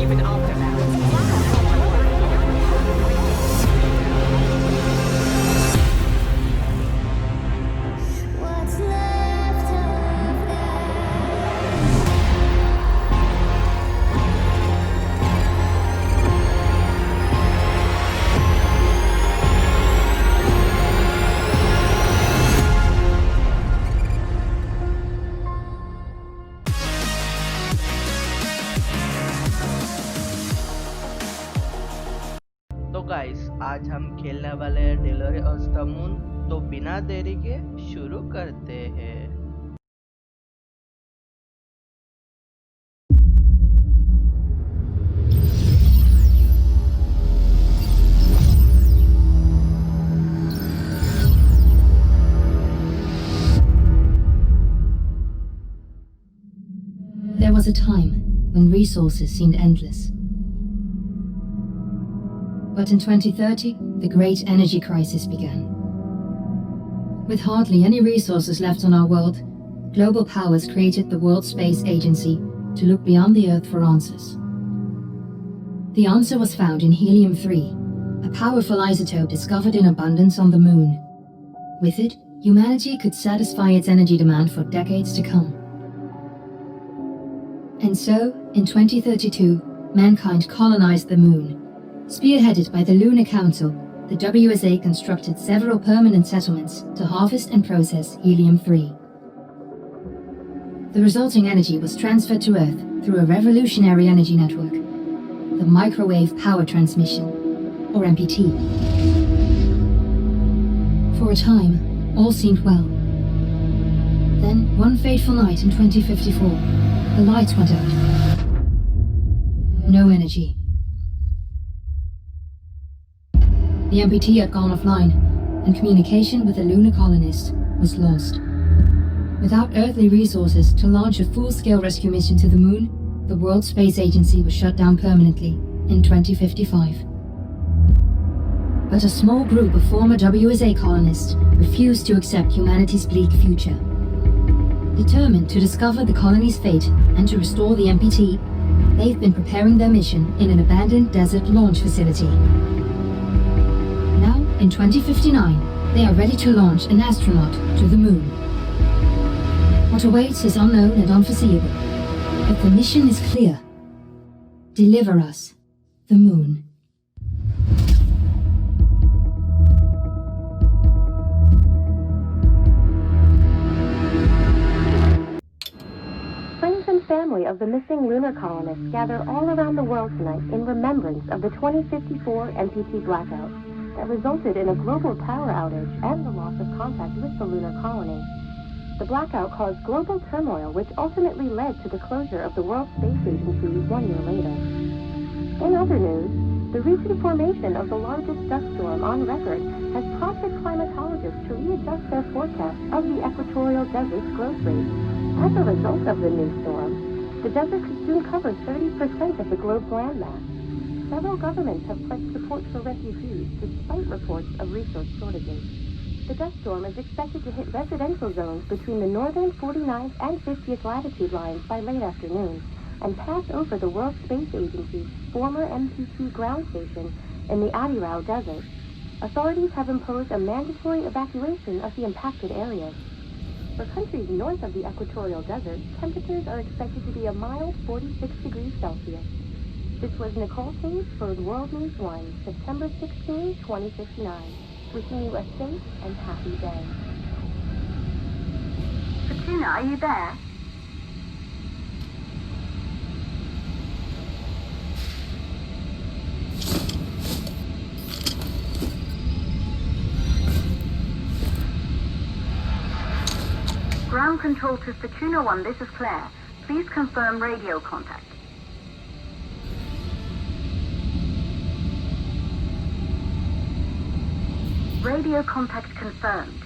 even after that. What's left of तो guys आज हम खेलने वाले हैं deliverusthemoon। तो बिना देरी के शुरू करते हैं। There was a time when resources seemed endless. But in 2030, the great energy crisis began. With hardly any resources left on our world, global powers created the World Space Agency to look beyond the Earth for answers. The answer was found in helium-3, a powerful isotope discovered in abundance on the Moon. With it, humanity could satisfy its energy demand for decades to come. And so, in 2032, mankind colonized the Moon. Spearheaded by the Lunar Council, the WSA constructed several permanent settlements to harvest and process helium-3. The resulting energy was transferred to Earth through a revolutionary energy network, the Microwave Power Transmission, or MPT. For a time, all seemed well. Then, one fateful night in 2054, the lights went out. No energy. The MPT had gone offline, and communication with the lunar colonist was lost. Without earthly resources to launch a full-scale rescue mission to the Moon, the World Space Agency was shut down permanently in 2055. But a small group of former WSA colonists refused to accept humanity's bleak future. Determined to discover the colony's fate and to restore the MPT, they've been preparing their mission in an abandoned desert launch facility. Now, in 2059, they are ready to launch an astronaut to the Moon. What awaits is unknown and unforeseeable, but the mission is clear. Deliver us the Moon. Friends and family of the missing lunar colonists gather all around the world tonight in remembrance of the 2054 MPT blackout that resulted in a global power outage and the loss of contact with the lunar colony. The blackout caused global turmoil, which ultimately led to the closure of the World Space Agency 1 year later. In other news, the recent formation of the largest dust storm on record has prompted climatologists to readjust their forecast of the equatorial desert's growth rate. As a result of the new storm, the desert could soon cover 30% of the globe's landmass. Several governments have pledged support for refugees despite reports of resource shortages. The dust storm is expected to hit residential zones between the northern 49th and 50th latitude lines by late afternoon and pass over the World Space Agency's former MPT ground station in the Adirau Desert. Authorities have imposed a mandatory evacuation of the impacted areas. For countries north of the equatorial desert, temperatures are expected to be a mild 46 degrees Celsius. This was Nicole Cage for World News 1, September 16, 2059. Wishing you a safe and happy day. Katrina, are you there? Ground control to Fortuna 1, this is Claire. Please confirm radio contact. Radio contact confirmed.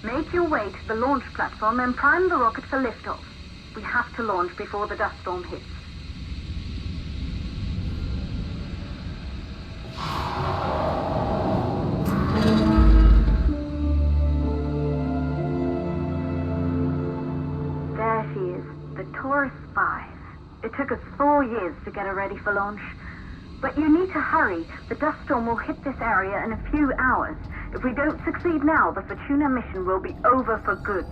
Make your way to the launch platform and prime the rocket for liftoff. We have to launch before the dust storm hits. There she is, the Taurus 5. It took us 4 more years to get her ready for launch. But you need to hurry. The dust storm will hit this area in a few hours. If we don't succeed now, the Fortuna mission will be over for good.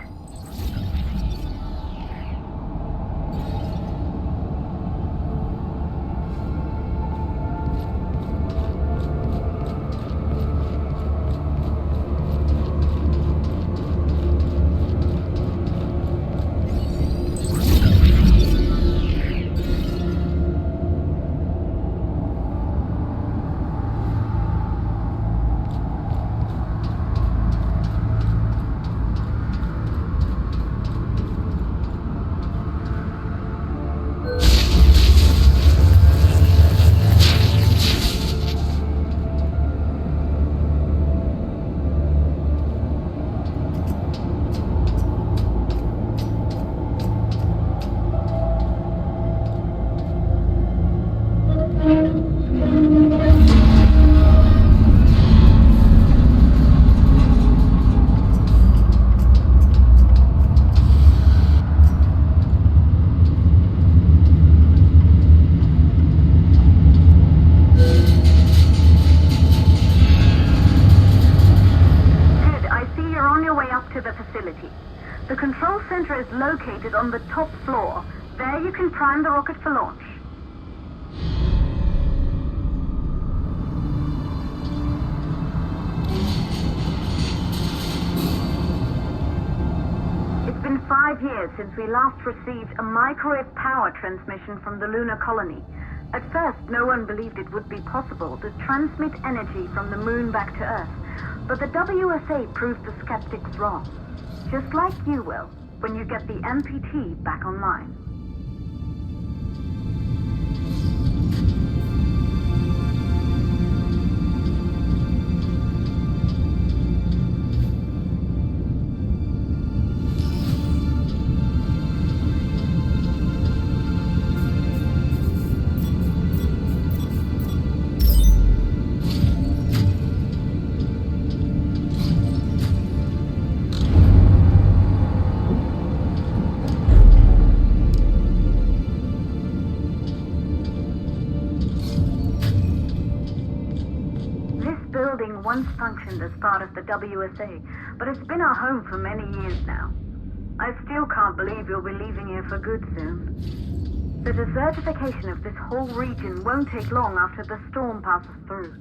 The control center is located on the top floor. There you can prime the rocket for launch. It's been 5 years since we last received a microwave power transmission from the lunar colony. At first, no one believed it would be possible to transmit energy from the moon back to Earth. But the WSA proved the skeptics wrong. Just like you will, when you get the MPT back online. Once functioned as part of the WSA, but it's been our home for many years now. I still can't believe you'll be leaving here for good soon. The desertification of this whole region won't take long after the storm passes through.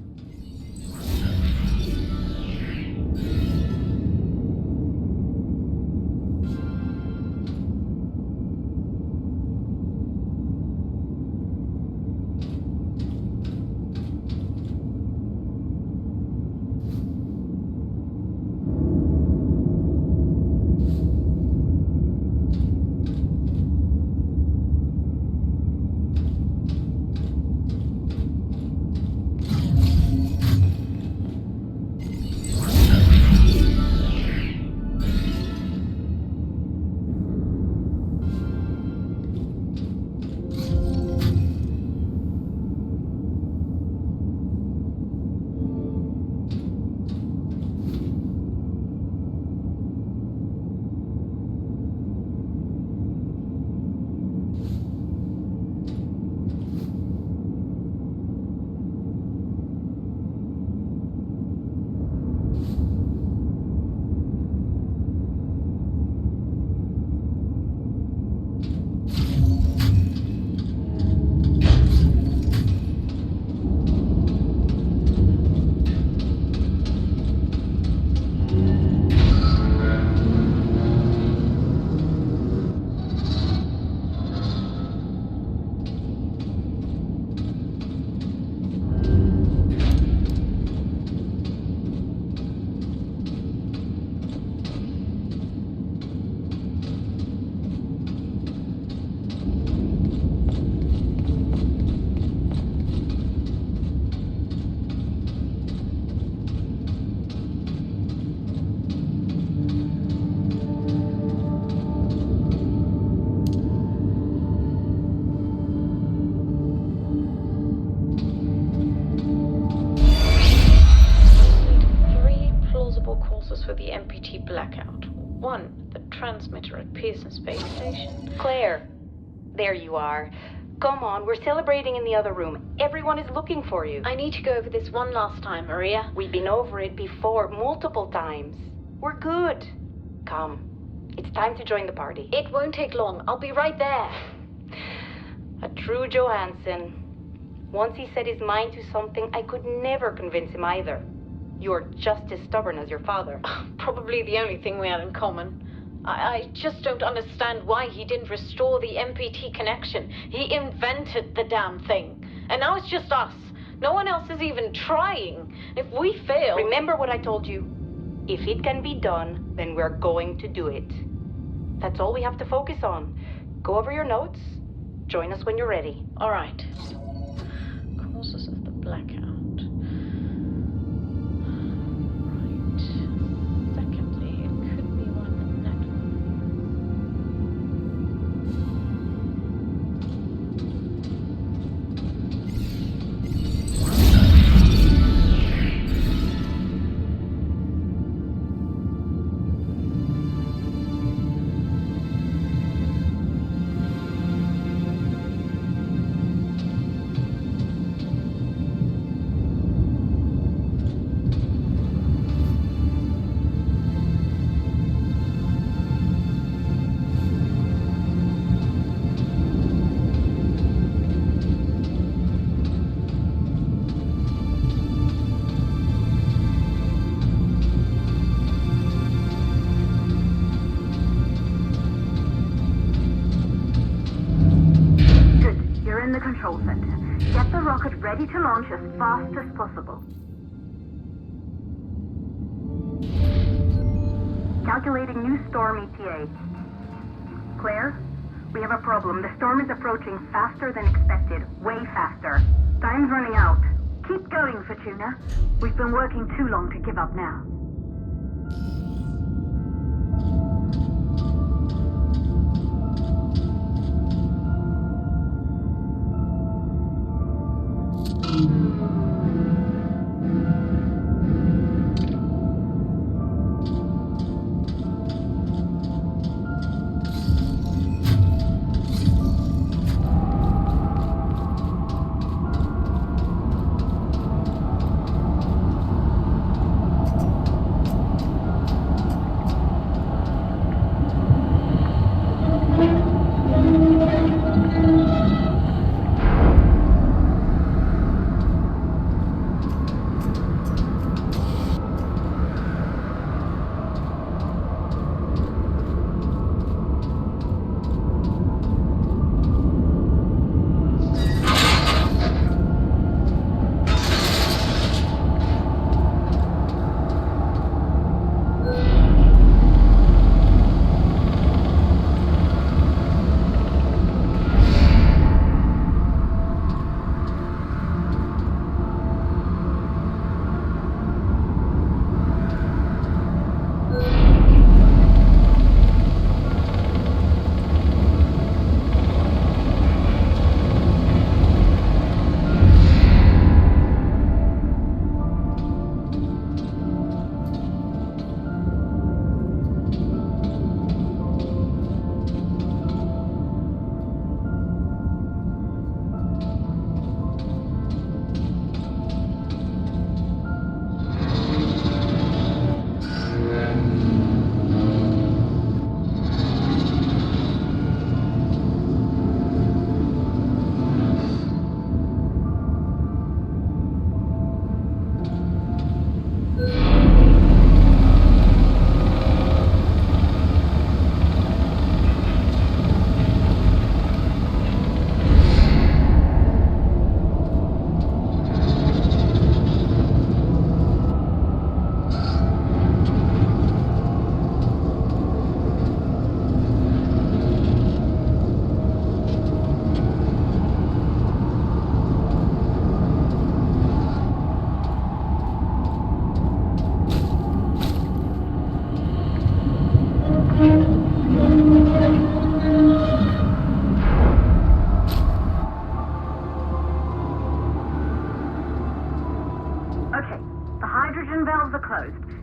For the MPT blackout. 1, the transmitter at Pearson Space Station. Claire, there you are. Come on, we're celebrating in the other room. Everyone is looking for you. I need to go over this one last time, Maria. We've been over it before, multiple times. We're good. Come. It's time to join the party. It won't take long. I'll be right there. A true Johansson. Once he set his mind to something, I could never convince him either. You're just as stubborn as your father. Probably the only thing we had in common. I just don't understand why he didn't restore the MPT connection. He invented the damn thing. And now it's just us. No one else is even trying. If we fail... Remember what I told you. If it can be done, then we're going to do it. That's all we have to focus on. Go over your notes. Join us when you're ready. All right. Causes of the blackout. Right. Secondly, it could be one of the network. Control center. Get the rocket ready to launch as fast as possible. Calculating new storm ETA. Claire, we have a problem. The storm is approaching faster than expected. Way faster. Time's running out. Keep going, Fortuna. We've been working too long to give up now.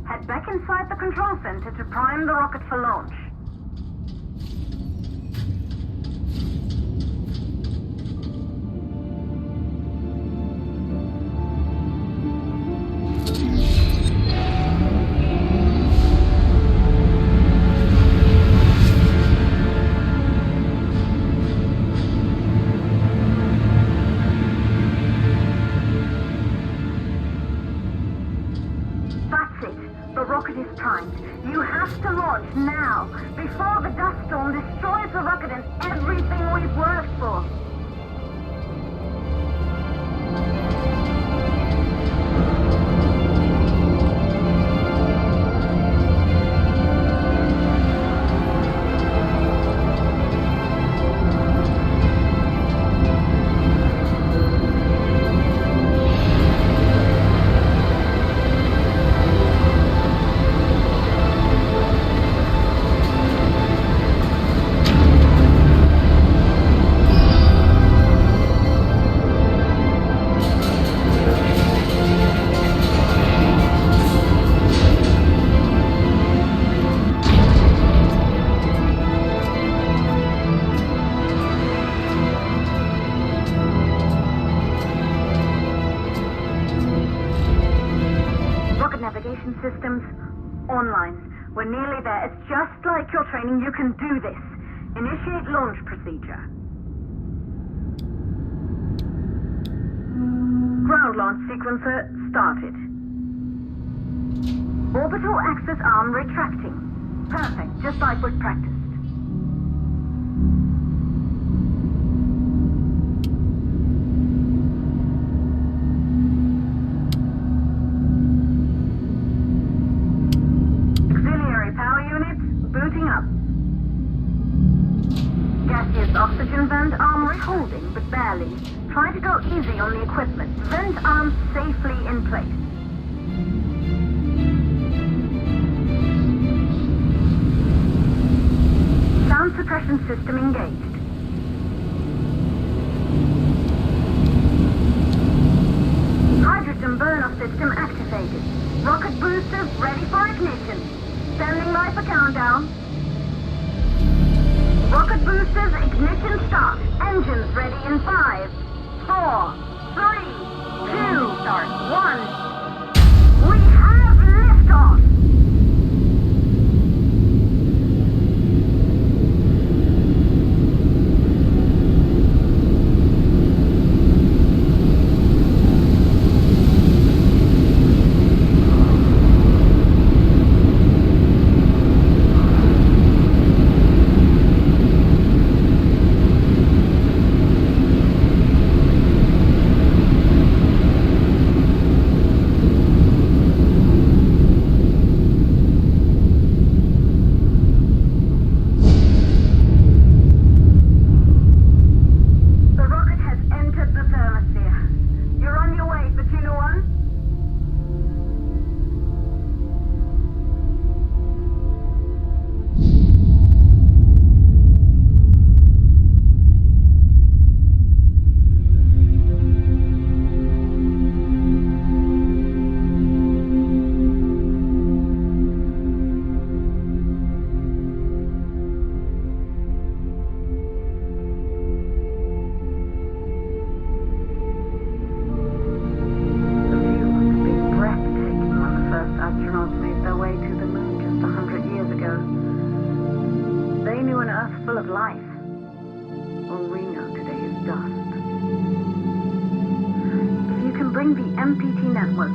Head back inside the control center to prime the rocket for launch. rocket is primed. You have to launch now, before the dust storm destroys the rocket and everything we've worked for. Systems online. We're nearly there. It's just like your training. You can do this. Initiate launch procedure. Ground launch sequencer started. Orbital axis arm retracting. Perfect, just like we've practiced. Oxygen vent arm holding, but barely. Try to go easy on the equipment. Vent arm safely in place. Sound suppression system engaged. Hydrogen burn-off system activated. Rocket boosters ready for ignition. Standing by for countdown. Rocket boosters, ignition start. Engines ready in 5, 4, 3, 2, start, 1. We have liftoff!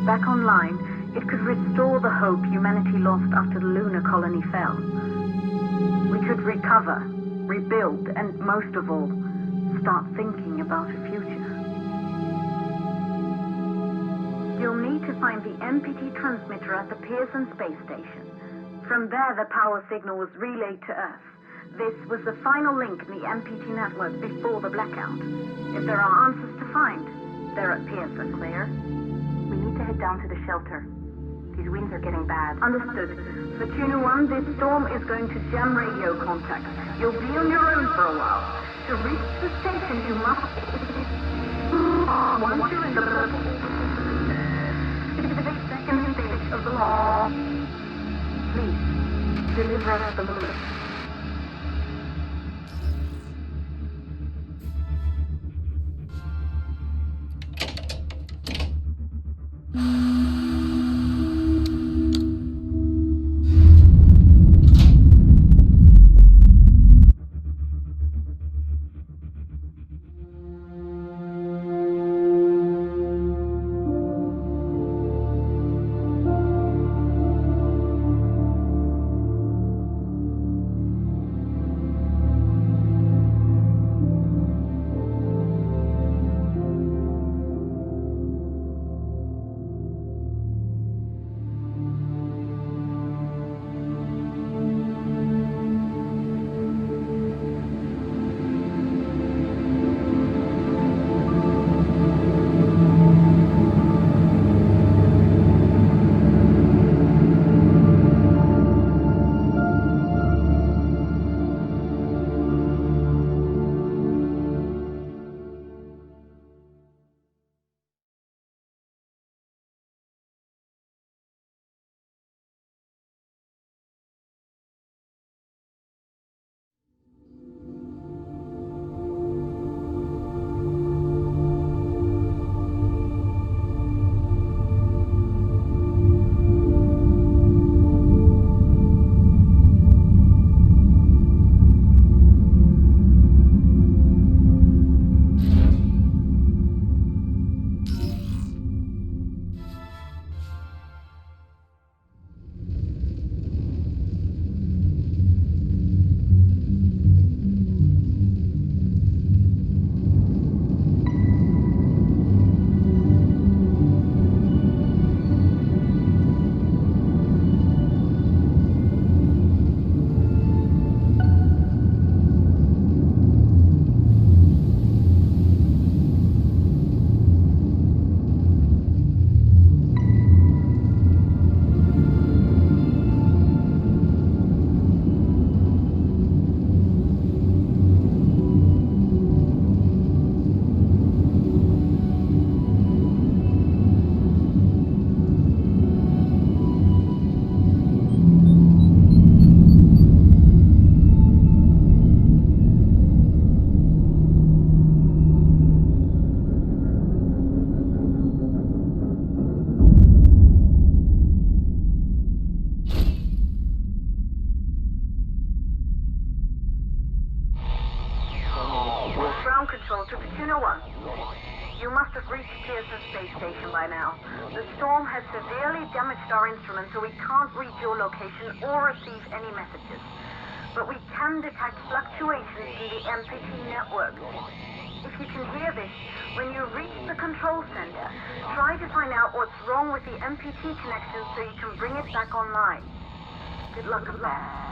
Back online, it could restore the hope humanity lost after the lunar colony fell. We could recover, rebuild, and most of all, start thinking about a future. You'll need to find the MPT transmitter at the Pearson space station. From there, the power signal was relayed to Earth. This was the final link in the MPT network before the blackout. If there are answers to find, they're at Pearson, clear? We need to head down to the shelter. These winds are getting bad. Understood. For Tuna 1, this storm is going to jam radio contact. You'll be on your own for a while. To reach the station, you must... Once you're in the second stage of the law, please, deliver us the moon. have reached Pearson Space Station by now. The storm has severely damaged our instruments, so we can't reach your location or receive any messages. But we can detect fluctuations in the MPT network. If you can hear this, when you reach the control center, try to find out what's wrong with the MPT connection so you can bring it back online. Good luck up there.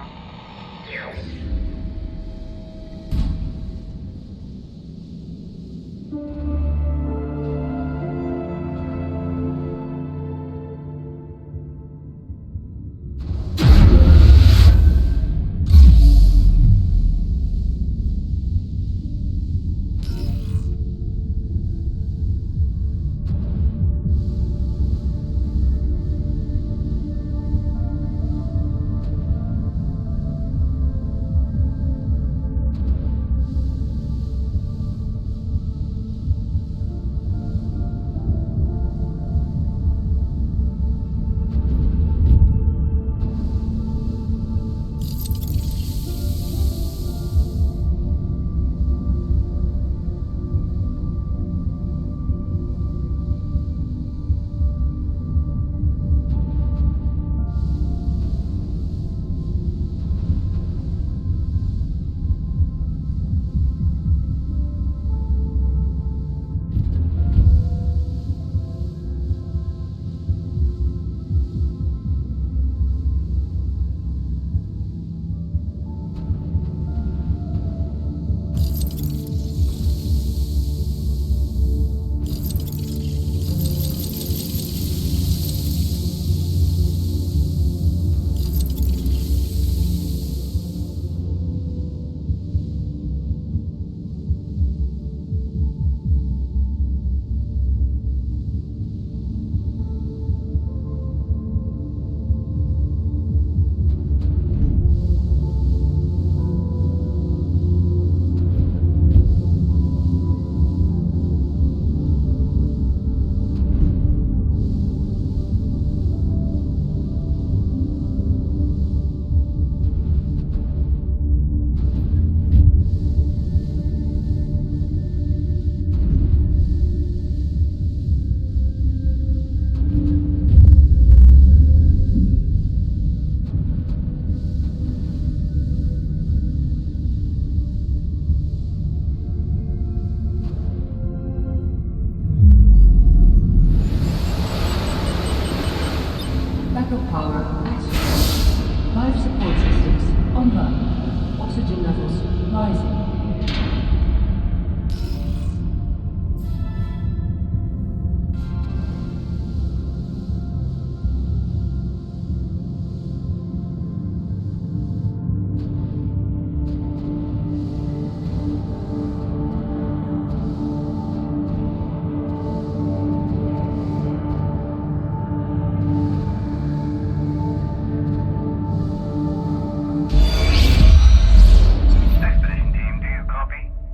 Backup power active. Life support systems online. Oxygen levels rising.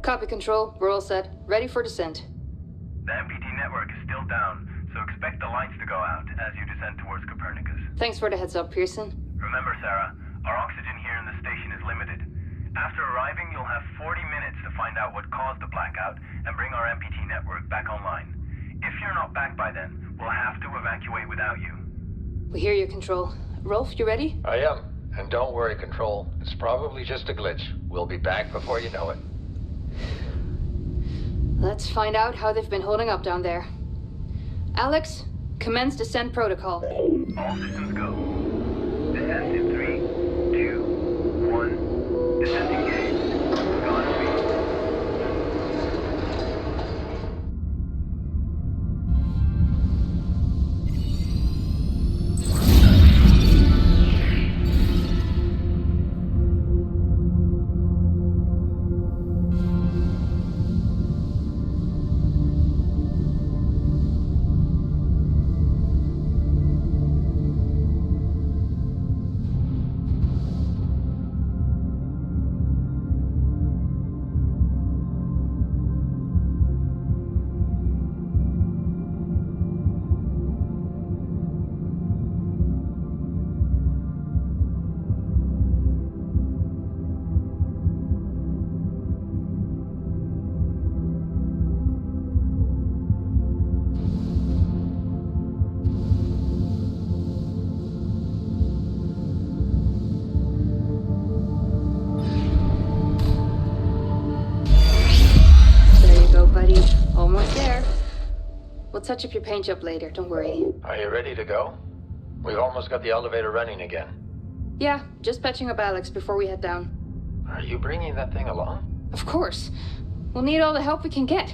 Copy, Control. We're all set. Ready for descent. The MPT network is still down, so expect the lights to go out as you descend towards Copernicus. Thanks for the heads up, Pearson. Remember, Sarah, our oxygen here in the station is limited. After arriving, you'll have 40 minutes to find out what caused the blackout and bring our MPT network back online. If you're not back by then, we'll have to evacuate without you. We hear you, Control. Rolf, you ready? I am. And don't worry, Control. It's probably just a glitch. We'll be back before you know it. Let's find out how they've been holding up down there. Alex, commence descent protocol. All systems go. Descent in 3, 2, 1. Descent engaged. Godspeed. We'll touch up your paint job later, don't worry. Are you ready to go? We've almost got the elevator running again. Yeah, just patching up Alex before we head down. Are you bringing that thing along? Of course. We'll need all the help we can get.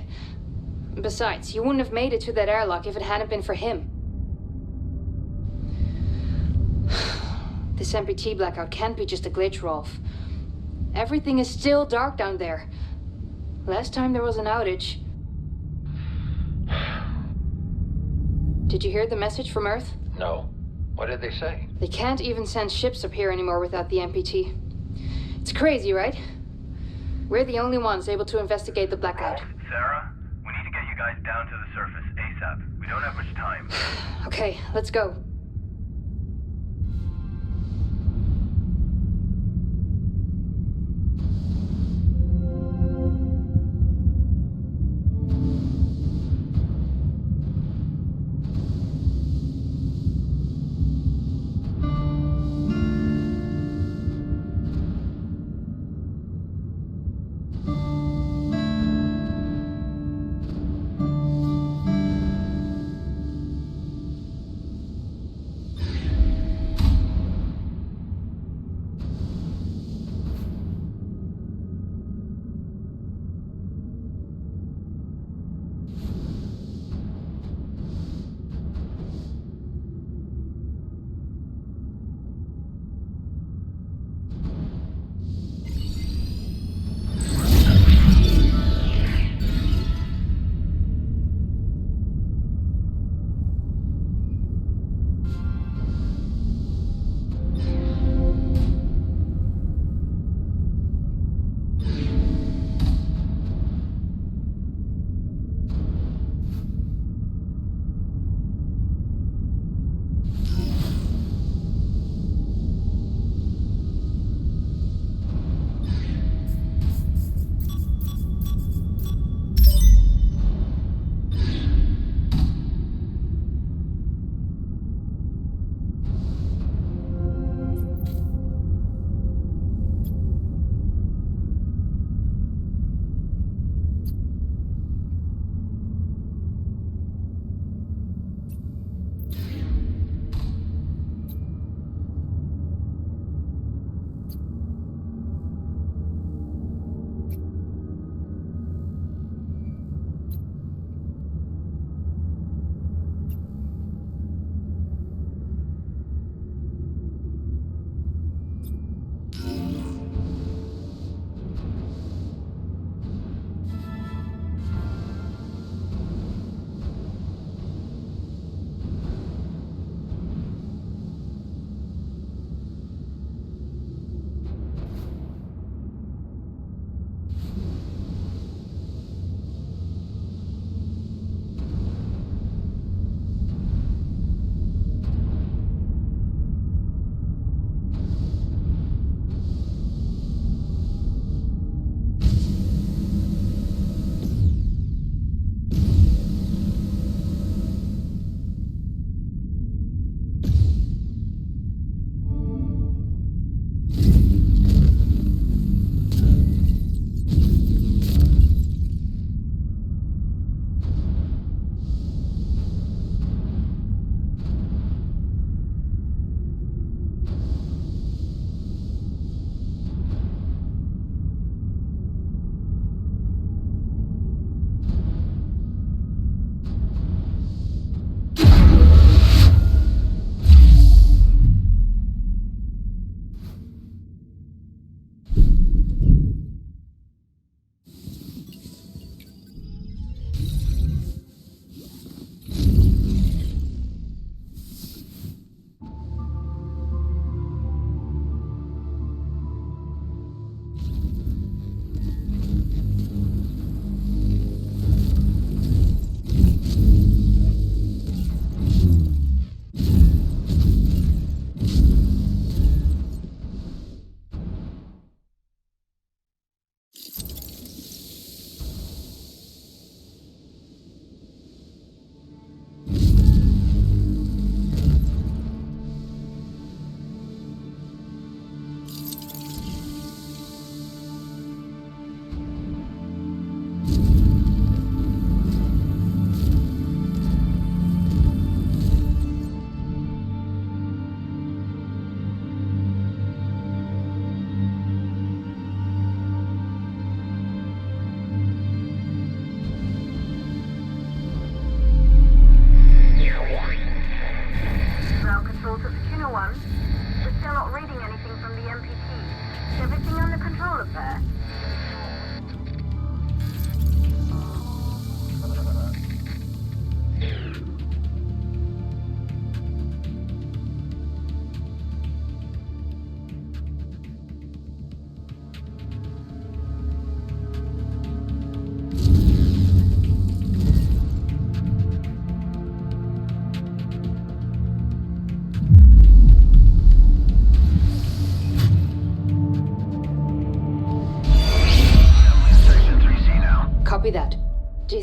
Besides, you wouldn't have made it to that airlock if it hadn't been for him. This MPT blackout can't be just a glitch, Rolf. Everything is still dark down there. Last time there was an outage... Did you hear the message from Earth? No. What did they say? They can't even send ships up here anymore without the MPT. It's crazy, right? We're the only ones able to investigate the blackout. Sarah, we need to get you guys down to the surface ASAP. We don't have much time. Okay, let's go.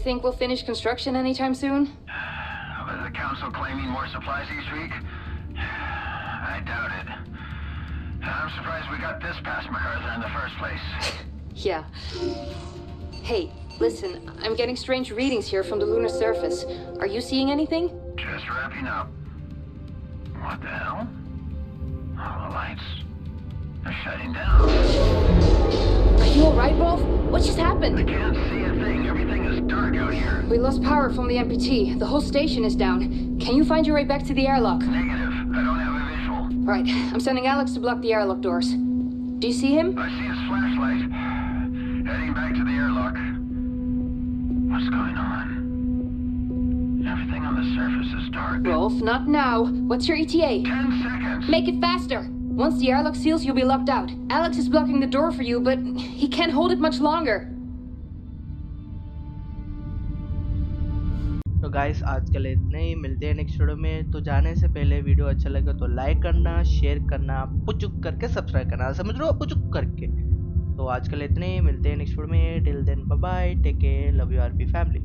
think we'll finish construction anytime soon? Was the council claiming more supplies each week? I doubt it. I'm surprised we got this past MacArthur in the first place. Yeah. Hey, listen, I'm getting strange readings here from the lunar surface. Are you seeing anything? Just wrapping up. What the hell? All the lights are shutting down. Are you alright, Rolf? What just happened? I can't see a thing. Everything is dark out here. We lost power from the MPT. The whole station is down. Can you find your way back to the airlock? Negative. I don't have a visual. Right. I'm sending Alex to block the airlock doors. Do you see him? I see his flashlight. Heading back to the airlock. What's going on? Everything on the surface is dark. Rolf, not now. What's your ETA? 10 seconds. Make it faster. Once the airlock seals, you'll be locked out. Alex is blocking the door for you, but he can't hold it much longer. तो guys आज के लिए इतने ही, मिलते हैं next video में। तो जाने से पहले वीडियो अच्छा लगे तो लाइक करना, शेयर करना, पुचुक करके सब्सक्राइब करना, समझ लो पुचुक करके। तो आज के लिए इतने ही, मिलते हैं नेक्स्ट वीडियो में। Till then bye bye, take care, love you RP family.